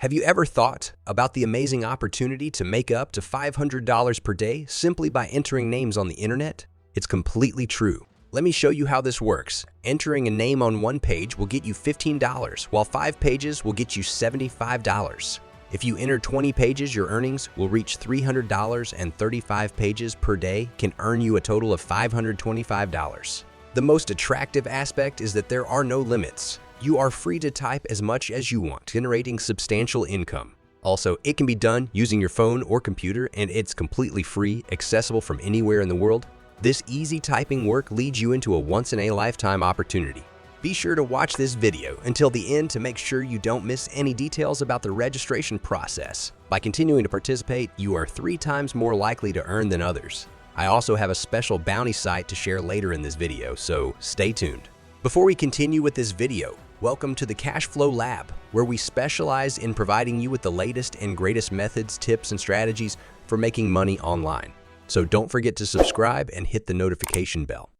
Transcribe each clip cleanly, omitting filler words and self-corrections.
Have you ever thought about the amazing opportunity to make up to $500 per day simply by entering names on the internet? It's completely true. Let me show you how this works. Entering a name on one page will get you $15, while 5 pages will get you $75. If you enter 20 pages, your earnings will reach $300, and 35 pages per day can earn you a total of $525. The most attractive aspect is that there are no limits. You are free to type as much as you want, generating substantial income. Also, it can be done using your phone or computer, and it's completely free, accessible from anywhere in the world. This easy typing work leads you into a once-in-a-lifetime opportunity. Be sure to watch this video until the end to make sure you don't miss any details about the registration process. By continuing to participate, you are 3 times more likely to earn than others. I also have a special bounty site to share later in this video, so stay tuned. Before we continue with this video, welcome to the CashFlow Lab, where we specialize in providing you with the latest and greatest methods, tips, and strategies for making money online. So don't forget to subscribe and hit the notification bell.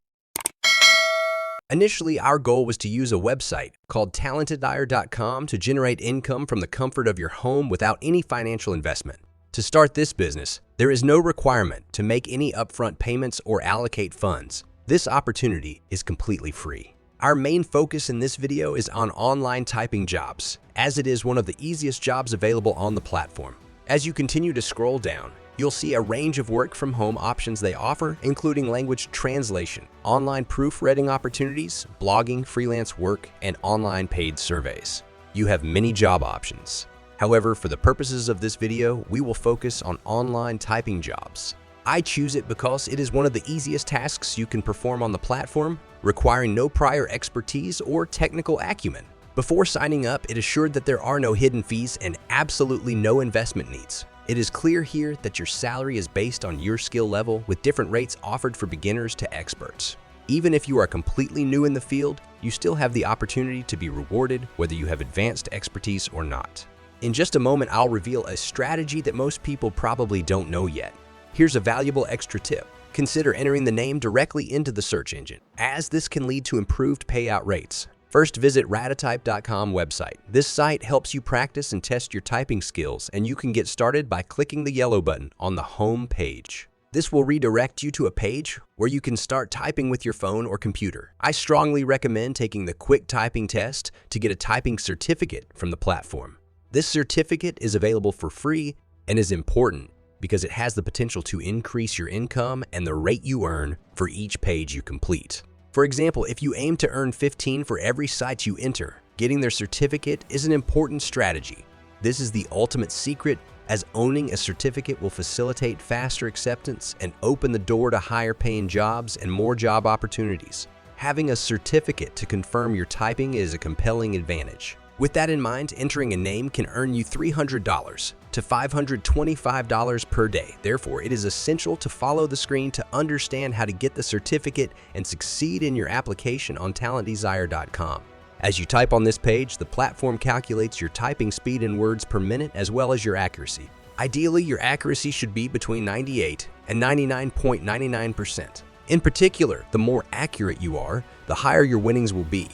Initially, our goal was to use a website called talentedhire.com to generate income from the comfort of your home without any financial investment. To start this business, there is no requirement to make any upfront payments or allocate funds. This opportunity is completely free. Our main focus in this video is on online typing jobs, as it is one of the easiest jobs available on the platform. As you continue to scroll down, you'll see a range of work-from-home options they offer, including language translation, online proofreading opportunities, blogging, freelance work, and online paid surveys. You have many job options. However, for the purposes of this video, we will focus on online typing jobs. I choose it because it is one of the easiest tasks you can perform on the platform, requiring no prior expertise or technical acumen. Before signing up, it assured that there are no hidden fees and absolutely no investment needs. It is clear here that your salary is based on your skill level, with different rates offered for beginners to experts. Even if you are completely new in the field, you still have the opportunity to be rewarded whether you have advanced expertise or not. In just a moment, I'll reveal a strategy that most people probably don't know yet. Here's a valuable extra tip. Consider entering the name directly into the search engine, as this can lead to improved payout rates. First, visit ratatype.com website. This site helps you practice and test your typing skills, and you can get started by clicking the yellow button on the home page. This will redirect you to a page where you can start typing with your phone or computer. I strongly recommend taking the quick typing test to get a typing certificate from the platform. This certificate is available for free and is important because it has the potential to increase your income and the rate you earn for each page you complete. For example, if you aim to earn 15 for every site you enter, getting their certificate is an important strategy. This is the ultimate secret, as owning a certificate will facilitate faster acceptance and open the door to higher paying jobs and more job opportunities. Having a certificate to confirm your typing is a compelling advantage. With that in mind, entering a name can earn you $300 to $525 per day. Therefore, it is essential to follow the screen to understand how to get the certificate and succeed in your application on talentedhire.com. As you type on this page, the platform calculates your typing speed in words per minute as well as your accuracy. Ideally, your accuracy should be between 98 and 99.99%. In particular, the more accurate you are, the higher your winnings will be.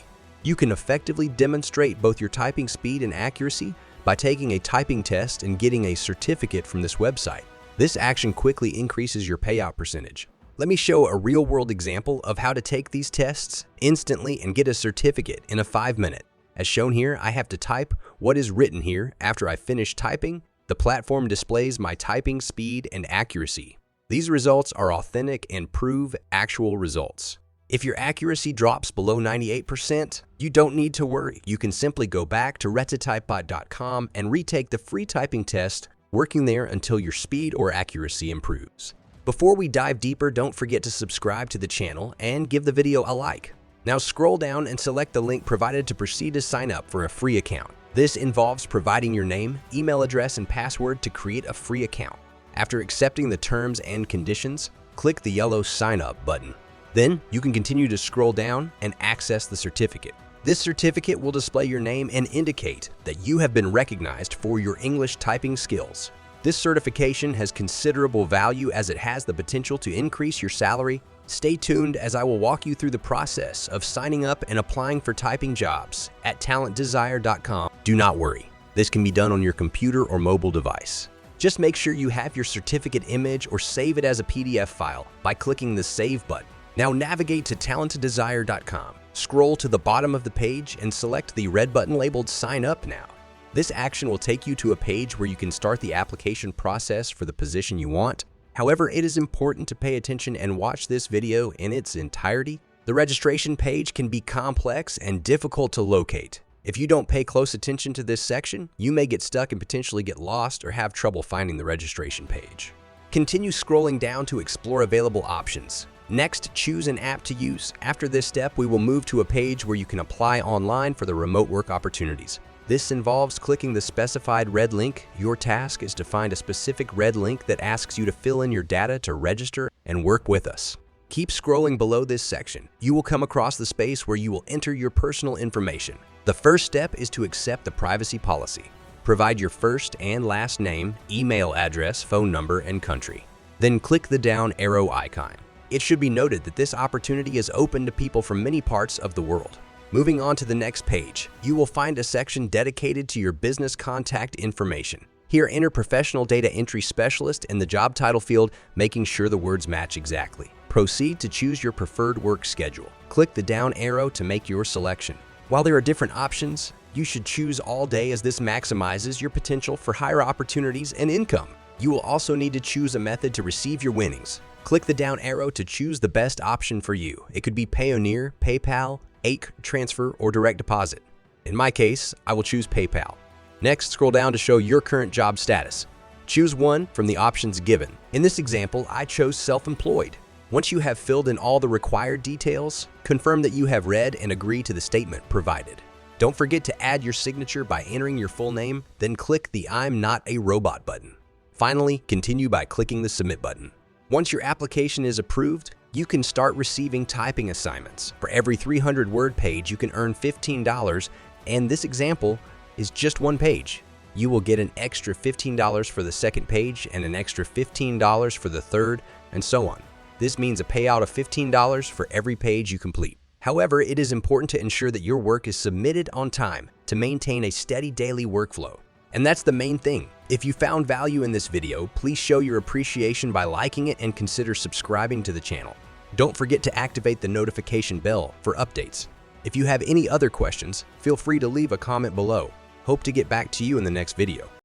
You can effectively demonstrate both your typing speed and accuracy by taking a typing test and getting a certificate from this website. This action quickly increases your payout percentage. Let me show a real-world example of how to take these tests instantly and get a certificate in a 5-minute. As shown here, I have to type what is written here. After I finish typing, the platform displays my typing speed and accuracy. These results are authentic and prove actual results. If your accuracy drops below 98%, you don't need to worry. You can simply go back to ratatype.com and retake the free typing test, working there until your speed or accuracy improves. Before we dive deeper, don't forget to subscribe to the channel and give the video a like. Now scroll down and select the link provided to proceed to sign up for a free account. This involves providing your name, email address, and password to create a free account. After accepting the terms and conditions, click the yellow Sign Up button. Then, you can continue to scroll down and access the certificate. This certificate will display your name and indicate that you have been recognized for your English typing skills. This certification has considerable value as it has the potential to increase your salary. Stay tuned as I will walk you through the process of signing up and applying for typing jobs at talentedhire.com. Do not worry. This can be done on your computer or mobile device. Just make sure you have your certificate image or save it as a PDF file by clicking the Save button. Now navigate to talenteddesire.com. Scroll to the bottom of the page and select the red button labeled Sign Up Now. This action will take you to a page where you can start the application process for the position you want. However, it is important to pay attention and watch this video in its entirety. The registration page can be complex and difficult to locate. If you don't pay close attention to this section, you may get stuck and potentially get lost or have trouble finding the registration page. Continue scrolling down to explore available options. Next, choose an app to use. After this step, we will move to a page where you can apply online for the remote work opportunities. This involves clicking the specified red link. Your task is to find a specific red link that asks you to fill in your data to register and work with us. Keep scrolling below this section. You will come across the space where you will enter your personal information. The first step is to accept the privacy policy. Provide your first and last name, email address, phone number, and country. Then click the down arrow icon. It should be noted that this opportunity is open to people from many parts of the world. Moving on to the next page, you will find a section dedicated to your business contact information. Here, enter Professional Data Entry Specialist in the job title field, making sure the words match exactly. Proceed to choose your preferred work schedule. Click the down arrow to make your selection. While there are different options, you should choose all day as this maximizes your potential for higher opportunities and income. You will also need to choose a method to receive your winnings. Click the down arrow to choose the best option for you. It could be Payoneer, PayPal, AIK, transfer, or direct deposit. In my case, I will choose PayPal. Next, scroll down to show your current job status. Choose one from the options given. In this example, I chose self-employed. Once you have filled in all the required details, confirm that you have read and agree to the statement provided. Don't forget to add your signature by entering your full name, then click the I'm not a robot button. Finally, continue by clicking the Submit button. Once your application is approved, you can start receiving typing assignments. For every 300-word page, you can earn $15, and this example is just one page. You will get an extra $15 for the second page and an extra $15 for the third, and so on. This means a payout of $15 for every page you complete. However, it is important to ensure that your work is submitted on time to maintain a steady daily workflow. And that's the main thing. If you found value in this video, please show your appreciation by liking it and consider subscribing to the channel. Don't forget to activate the notification bell for updates. If you have any other questions, feel free to leave a comment below. Hope to get back to you in the next video.